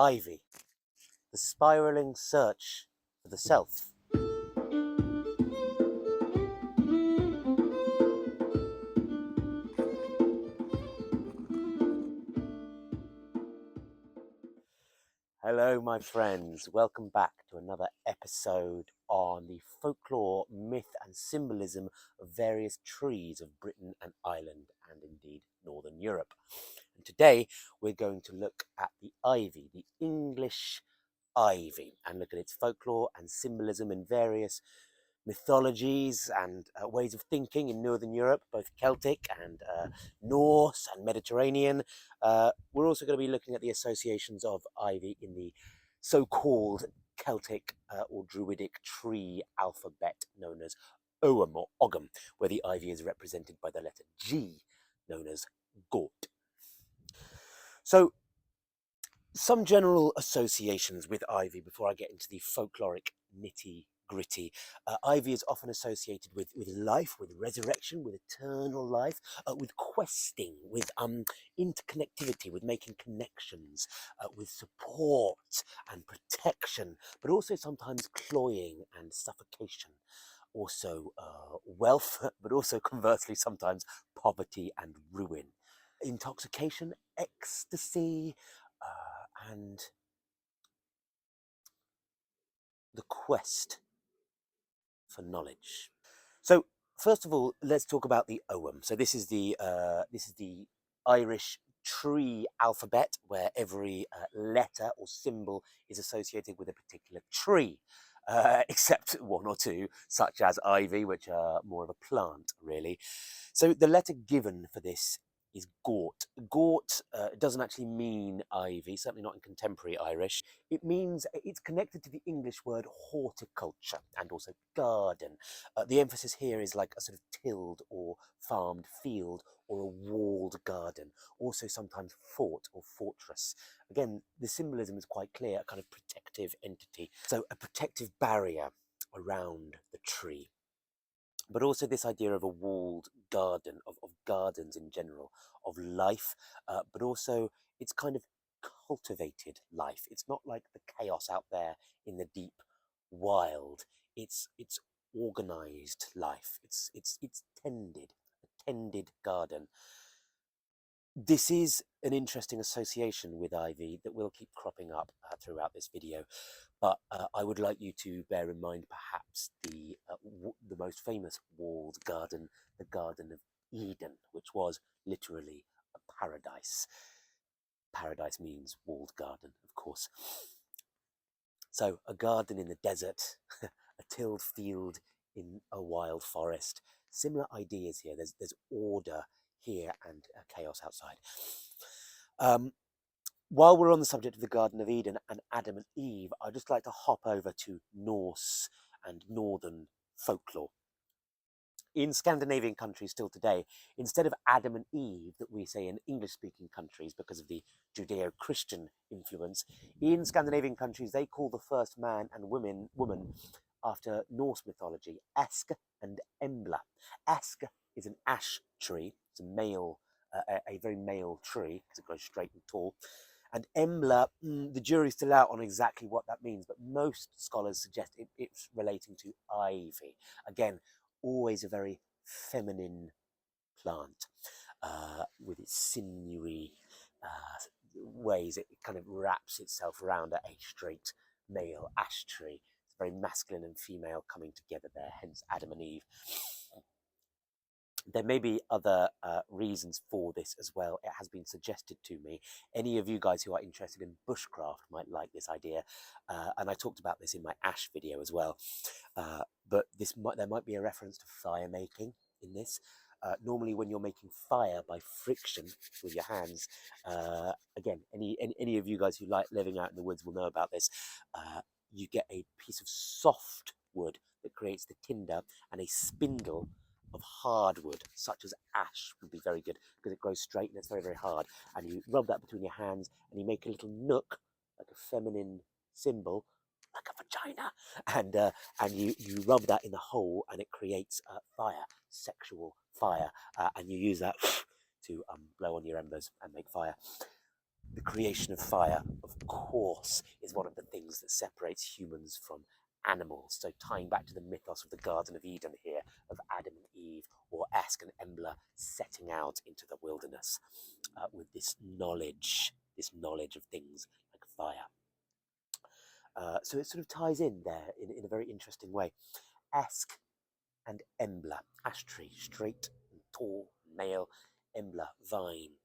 Ivy, the spiraling search for the self. Hello, my friends. Welcome back to another episode on the folklore, myth and symbolism of various trees of Britain and Ireland and indeed Northern Europe. And today we're going to look at the ivy, the English ivy, and look at its folklore and symbolism in various mythologies and ways of thinking in Northern Europe, both Celtic and Norse and Mediterranean. We're also going to be looking at the associations of ivy in the so-called Celtic or Druidic tree alphabet known as Ogham or Ogham, where the ivy is represented by the letter G, known as Gort. So, some general associations with ivy before I get into the folkloric nitty-gritty. Ivy is often associated with life, with resurrection, with eternal life, with questing, with interconnectivity, with making connections, with support and protection, but also sometimes cloying and suffocation. Also wealth, but also conversely sometimes poverty and ruin. Intoxication, ecstasy, and the quest for knowledge. So first of all, let's talk about the Ogham. So this is the Irish tree alphabet, where every letter or symbol is associated with a particular tree, except one or two, such as ivy, which are more of a plant, really. So the letter given for this is Gort. Gort doesn't actually mean ivy, certainly not in contemporary Irish. It means, it's connected to the English word horticulture and also garden. The emphasis here is like a sort of tilled or farmed field or a walled garden, also sometimes fort or fortress. Again, the symbolism is quite clear, a kind of protective entity. So a protective barrier around the tree. But also this idea of a walled garden, of gardens in general, of life, but also it's kind of cultivated life. It's not like the chaos out there in the deep wild. It's organized life. It's tended, a tended garden. This is an interesting association with ivy that will keep cropping up throughout this video, but I would like you to bear in mind perhaps the most famous walled garden, the Garden of Eden, which was literally a paradise. Paradise means walled garden, of course. So a garden in the desert, a tilled field in a wild forest. Similar ideas here. There's order here and chaos outside. While we're on the subject of the Garden of Eden and Adam and Eve, I'd just like to hop over to Norse and Northern folklore. In Scandinavian countries still today, instead of Adam and Eve that we say in English-speaking countries because of the Judeo-Christian influence, in Scandinavian countries they call the first man and woman after Norse mythology, Ask and Embla. Ask is an ash tree. It's a male, a very male tree because it grows straight and tall. And Embla, the jury's still out on exactly what that means, but most scholars suggest it's relating to ivy. Again, always a very feminine plant with its sinewy ways. It kind of wraps itself around a straight male ash tree. It's very masculine and female coming together there, hence Adam and Eve. There may be other reasons for this as well. It has been suggested to me. Any of you guys who are interested in bushcraft might like this idea. And I talked about this in my ash video as well. But there might be a reference to fire making in this. Normally when you're making fire by friction with your hands, again, any of you guys who like living out in the woods will know about this. You get a piece of soft wood that creates the tinder, and a spindle of hardwood, such as ash, would be very good because it grows straight and it's very, very hard. And you rub that between your hands and you make a little nook, like a feminine symbol, like a vagina, and you rub that in the hole and it creates fire, sexual fire, and you use that to blow on your embers and make fire. The creation of fire, of course, is one of the things that separates humans from animals. So tying back to the mythos of the Garden of Eden here, of Adam and Eve, or Esk and Embla setting out into the wilderness with this knowledge of things like fire. So it sort of ties in there in a very interesting way. Esk and Embla, ash tree, straight and tall, male, Embla, vine,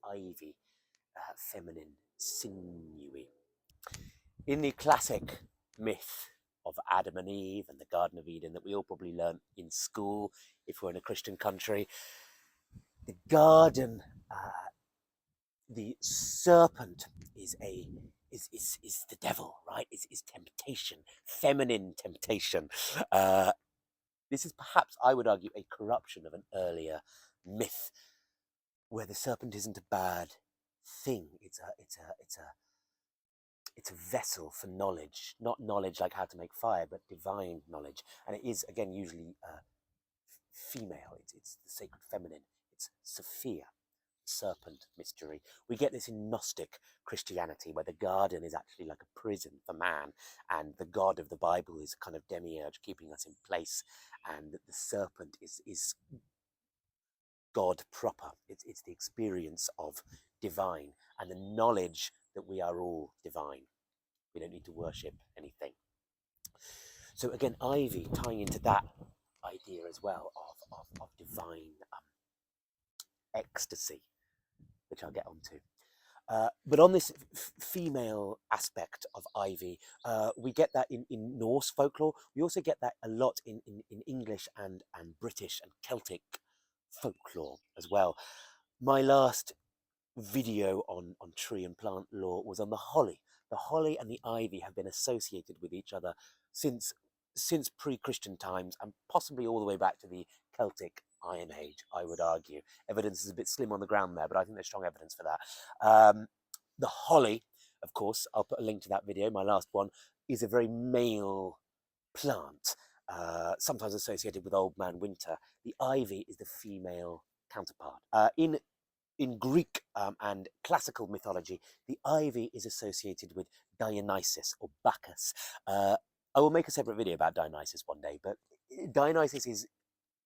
ivy, feminine, sinewy. In the classic myth of Adam and Eve and the Garden of Eden that we all probably learnt in school if we're in a Christian country, the garden, the serpent is the devil, right? Is temptation, feminine temptation. This is perhaps, I would argue, a corruption of an earlier myth where the serpent isn't a bad thing. It's a vessel for knowledge, not knowledge like how to make fire, but divine knowledge. And it is, again, usually female. It's the sacred feminine. It's Sophia, serpent mystery. We get this in Gnostic Christianity, where the garden is actually like a prison for man, and the god of the Bible is a kind of demiurge keeping us in place, and the serpent is God proper. It's the experience of divine and the knowledge that we are all divine. We don't need to worship anything. So again, ivy tying into that idea as well of divine ecstasy, which I'll get onto. But on this female aspect of ivy, we get that in Norse folklore. We also get that a lot in English and British and Celtic folklore as well. My last video on tree and plant lore was on the holly. The holly and the ivy have been associated with each other since pre-Christian times, and possibly all the way back to the Celtic Iron Age, I would argue. Evidence is a bit slim on the ground there, but I think there's strong evidence for that. The holly, of course, I'll put a link to that video, my last one, is a very male plant, sometimes associated with Old Man Winter. The ivy is the female counterpart. In Greek and classical mythology, the ivy is associated with Dionysus or Bacchus. I will make a separate video about Dionysus one day, but Dionysus is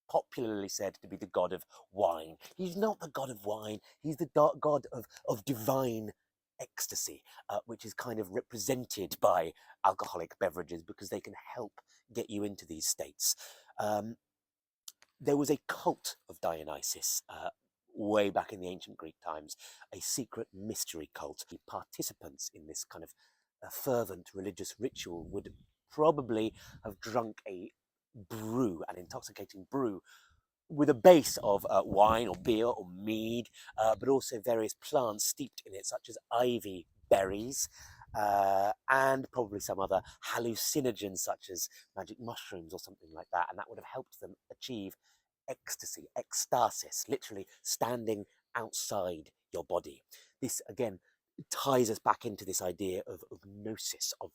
popularly said to be the god of wine. He's not the god of wine, he's the god of divine ecstasy, which is kind of represented by alcoholic beverages because they can help get you into these states. There was a cult of Dionysus way back in the ancient Greek times, a secret mystery cult. The participants in this kind of fervent religious ritual would probably have drunk a brew, an intoxicating brew, with a base of wine or beer or mead, but also various plants steeped in it, such as ivy berries, and probably some other hallucinogens such as magic mushrooms or something like that, and that would have helped them achieve ecstasy, ecstasis, literally standing outside your body. This again ties us back into this idea of gnosis, of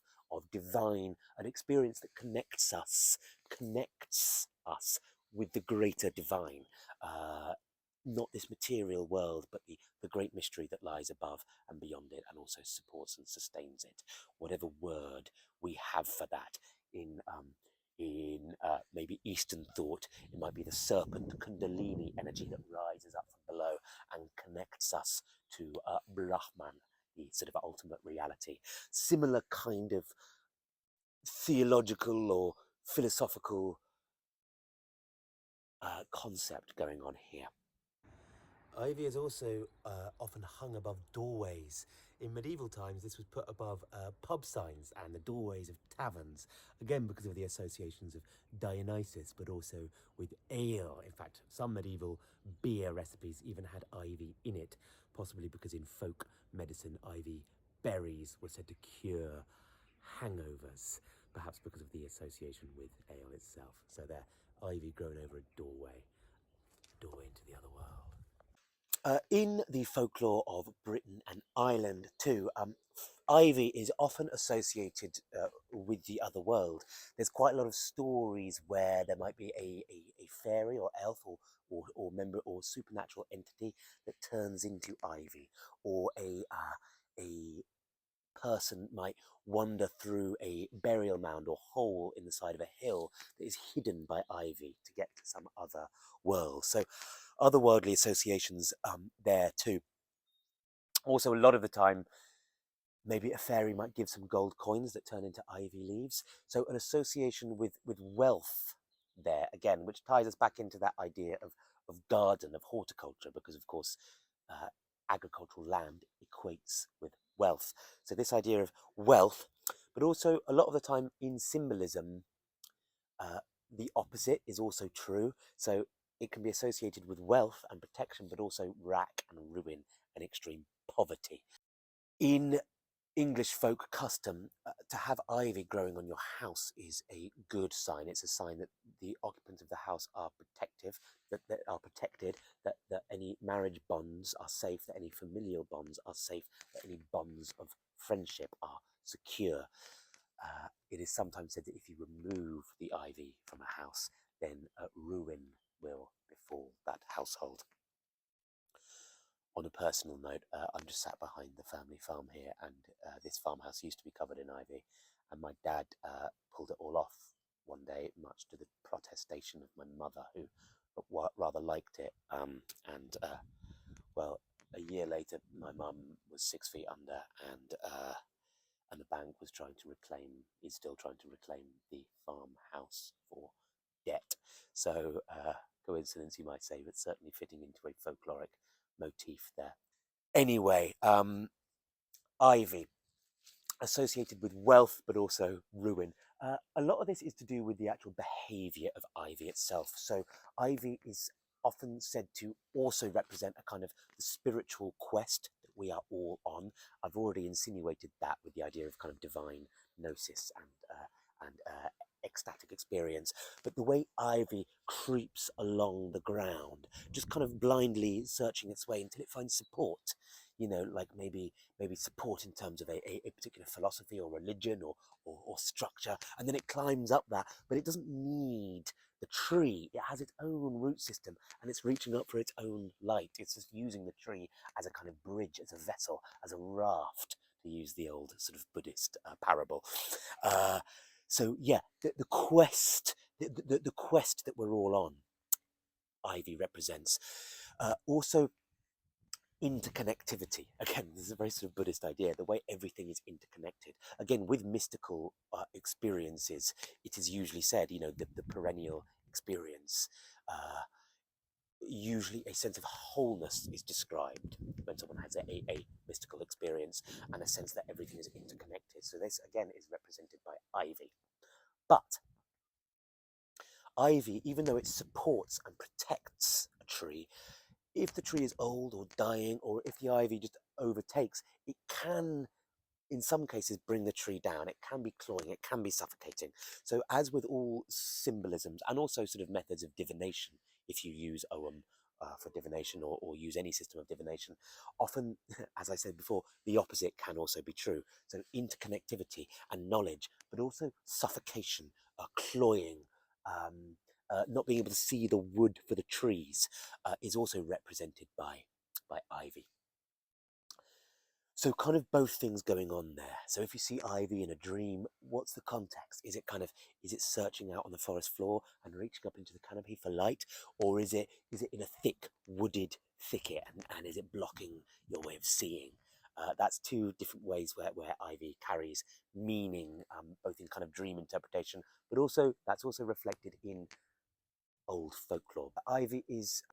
divine, an experience that connects us with the greater divine, not this material world, but the great mystery that lies above and beyond it, and also supports and sustains it. Whatever word we have for that in maybe Eastern thought, it might be the serpent Kundalini energy that rises up from below and connects us to Brahman, the sort of ultimate reality. Similar kind of theological or philosophical concept going on here. Ivy is also often hung above doorways. In medieval times, this was put above pub signs and the doorways of taverns, again because of the associations of Dionysus, but also with ale. In fact, some medieval beer recipes even had ivy in it, possibly because in folk medicine, ivy berries were said to cure hangovers, perhaps because of the association with ale itself. So there, ivy grown over a doorway into the other world. In the folklore of Britain and Ireland too, ivy is often associated with the other world. There's quite a lot of stories where there might be a fairy or elf or member or supernatural entity that turns into ivy, or a person might wander through a burial mound or hole in the side of a hill that is hidden by ivy to get to some other world. So otherworldly associations there too. Also, a lot of the time, maybe a fairy might give some gold coins that turn into ivy leaves. So an association with wealth there, again, which ties us back into that idea of garden, of horticulture, because of course agricultural land equates with wealth. So this idea of wealth, but also a lot of the time in symbolism, the opposite is also true. So it can be associated with wealth and protection, but also rack and ruin and extreme poverty. In English folk custom, to have ivy growing on your house is a good sign. It's a sign that the occupants of the house are protective, that are protected, that any marriage bonds are safe, that any familial bonds are safe, that any bonds of friendship are secure. It is sometimes said that if you remove the ivy from a house, then ruin will befall that household. On a personal note, I'm just sat behind the family farm here, and this farmhouse used to be covered in ivy, and my dad pulled it all off one day, much to the protestation of my mother, who rather liked it. Well, a year later, my mum was 6 feet under, and the bank was is still trying to reclaim the farmhouse for debt. So, coincidence, you might say, but certainly fitting into a folkloric motif there. Anyway, ivy, associated with wealth, but also ruin. A lot of this is to do with the actual behaviour of ivy itself. So ivy is often said to also represent a kind of the spiritual quest that we are all on. I've already insinuated that with the idea of kind of divine gnosis and ecstatic experience. But the way ivy creeps along the ground, just kind of blindly searching its way until it finds support, you know, like maybe support in terms of a particular philosophy or religion or structure, and then it climbs up that, but it doesn't need the tree. It has its own root system, and it's reaching up for its own light. It's just using the tree as a kind of bridge, as a vessel, as a raft, to use the old sort of Buddhist parable. So yeah, the quest, the quest that we're all on, ivy represents. Also, interconnectivity. Again, this is a very sort of Buddhist idea, the way everything is interconnected. Again, with mystical experiences, it is usually said, you know, the perennial experience, usually a sense of wholeness is described when someone has a mystical experience, and a sense that everything is interconnected. So this, again, is represented by ivy. But ivy, even though it supports and protects a tree, if the tree is old or dying, or if the ivy just overtakes, it can, in some cases, bring the tree down. It can be cloying, it can be suffocating. So as with all symbolisms, and also sort of methods of divination, if you use Ogham for divination, or use any system of divination, often, as I said before, the opposite can also be true. So interconnectivity and knowledge, but also suffocation, cloying, not being able to see the wood for the trees, is also represented by ivy. So kind of both things going on there. So if you see ivy in a dream, what's the context? Is it searching out on the forest floor and reaching up into the canopy for light? Or is it in a thick wooded thicket, and is it blocking your way of seeing? That's two different ways where ivy carries meaning, both in kind of dream interpretation, but also that's also reflected in old folklore. But ivy is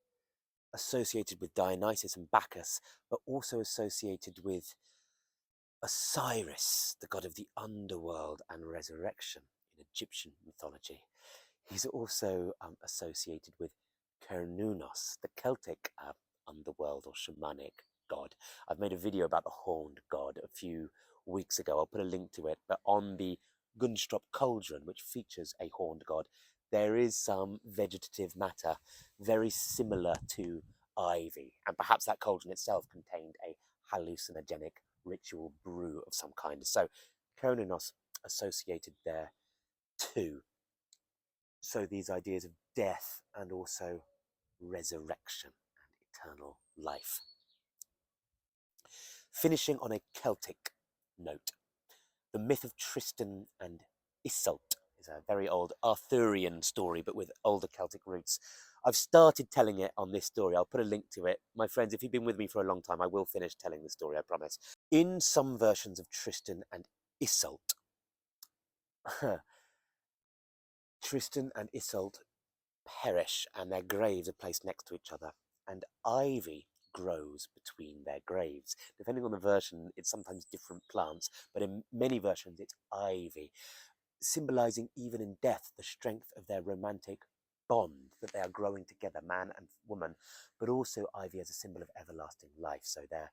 associated with Dionysus and Bacchus, but also associated with Osiris, the god of the underworld and resurrection in Egyptian mythology. He's also associated with Cernunnos, the Celtic underworld or shamanic god. I've made a video about the horned god a few weeks ago. I'll put a link to it. But on the Gunstrop cauldron, which features a horned god, there is some vegetative matter very similar to ivy. And perhaps that cauldron itself contained a hallucinogenic ritual brew of some kind. So Cernunnos associated there too. So these ideas of death and also resurrection and eternal life. Finishing on a Celtic note. The myth of Tristan and Iseult is a very old Arthurian story, but with older Celtic roots. I've started telling it on this story. I'll put a link to it. My friends, if you've been with me for a long time, I will finish telling the story, I promise. In some versions of Tristan and Iseult, Tristan and Iseult perish and their graves are placed next to each other, and ivy grows between their graves. Depending on the version, it's sometimes different plants, but in many versions it's ivy, symbolizing even in death the strength of their romantic bond, that they are growing together, man and woman, but also ivy as a symbol of everlasting life, so their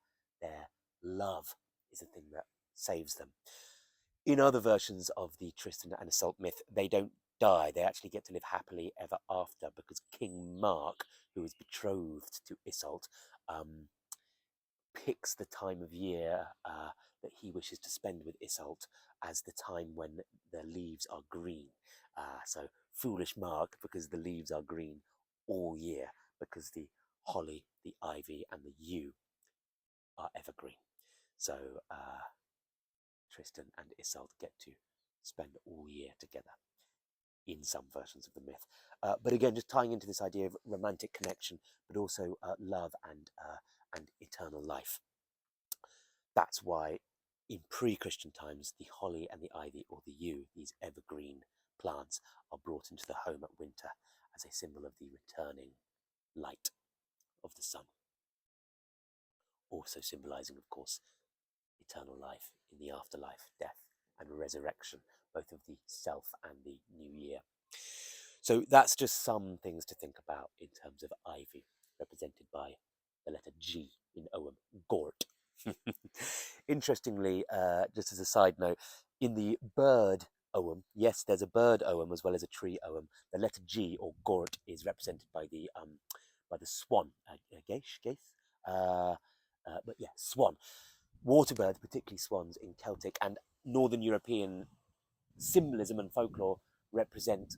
love is the thing that saves them. In other versions of the Tristan and Iseult myth, they don't die. They actually get to live happily ever after, because King Mark, who is betrothed to Iseult, picks the time of year that he wishes to spend with Iseult as the time when the leaves are green. So foolish Mark, because the leaves are green all year, because the holly, the ivy, and the yew are evergreen. So Tristan and Iseult get to spend all year together in some versions of the myth. But again, just tying into this idea of romantic connection, but also love and eternal life. That's why in pre-Christian times, the holly and the ivy, or the yew, these evergreen plants, are brought into the home at winter as a symbol of the returning light of the sun. Also symbolizing, of course, eternal life in the afterlife, death and resurrection, both of the self and the new year. So that's just some things to think about in terms of ivy, represented by the letter G in Ogham, Gort. Interestingly, just as a side note, in the bird Ogham, yes, there's a bird Ogham as well as a tree Ogham. The letter G, or Gort, is represented by the swan, but yeah, swan. Water birds, particularly swans in Celtic and Northern European symbolism and folklore, represent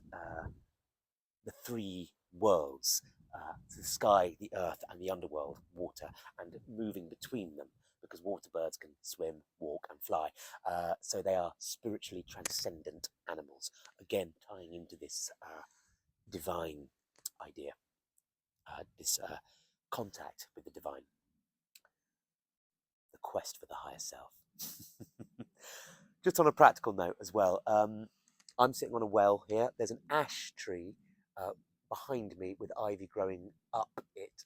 the three worlds, the sky, the earth, and the underworld, water, and moving between them, because water birds can swim, walk, and fly. So they are spiritually transcendent animals. Again, tying into this divine idea, this contact with the divine, the quest for the higher self. Just on a practical note as well, I'm sitting on a well here. There's an ash tree behind me with ivy growing up it.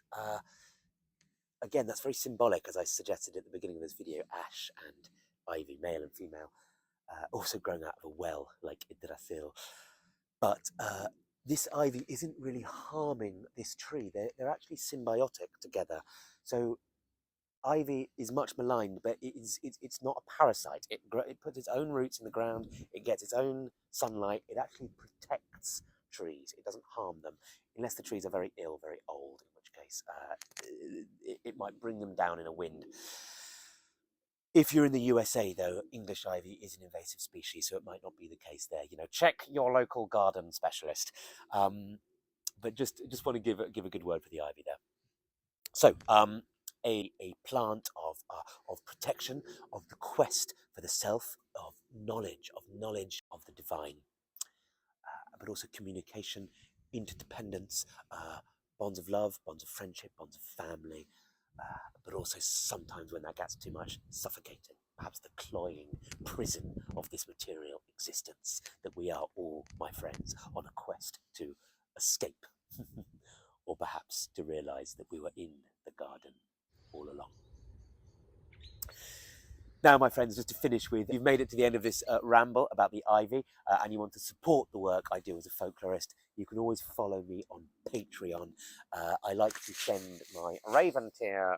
Again, that's very symbolic, as I suggested at the beginning of this video. Ash and ivy, male and female, also growing out of a well like Yggdrasil. But this ivy isn't really harming this tree. They're actually symbiotic together. So ivy is much maligned, but it's not a parasite. It puts its own roots in the ground. It gets its own sunlight. It actually protects trees. It doesn't harm them, unless the trees are very ill, very old, in which case it might bring them down in a wind. If you're in the USA, though, English ivy is an invasive species, so it might not be the case there. You know, check your local garden specialist. But just want to give a good word for the ivy there. So, a plant of protection, of the quest for the self, of knowledge of the divine, but also communication, interdependence, bonds of love, bonds of friendship, bonds of family, but also sometimes, when that gets too much, suffocating, perhaps the cloying prison of this material existence that we are all, my friends, on a quest to escape, or perhaps to realize that we were in the garden all along. Now, my friends, just to finish with, you've made it to the end of this ramble about the ivy, and you want to support the work I do as a folklorist, you can always follow me on Patreon. I like to send my Raven tier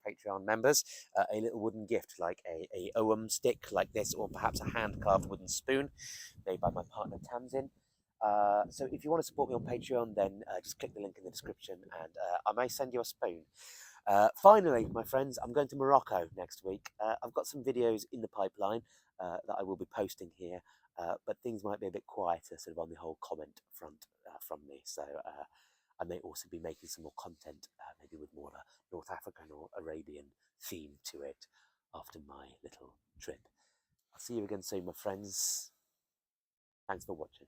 Patreon members a little wooden gift, like a Ogham stick like this, or perhaps a hand-carved wooden spoon made by my partner Tamsin. So if you want to support me on Patreon, then just click the link in the description, and I may send you a spoon. Finally, my friends, I'm going to Morocco next week. I've got some videos in the pipeline that I will be posting here, but things might be a bit quieter sort of on the whole comment front from me. So I may also be making some more content, maybe with more of a North African or Arabian theme to it after my little trip. I'll see you again soon, my friends. Thanks for watching.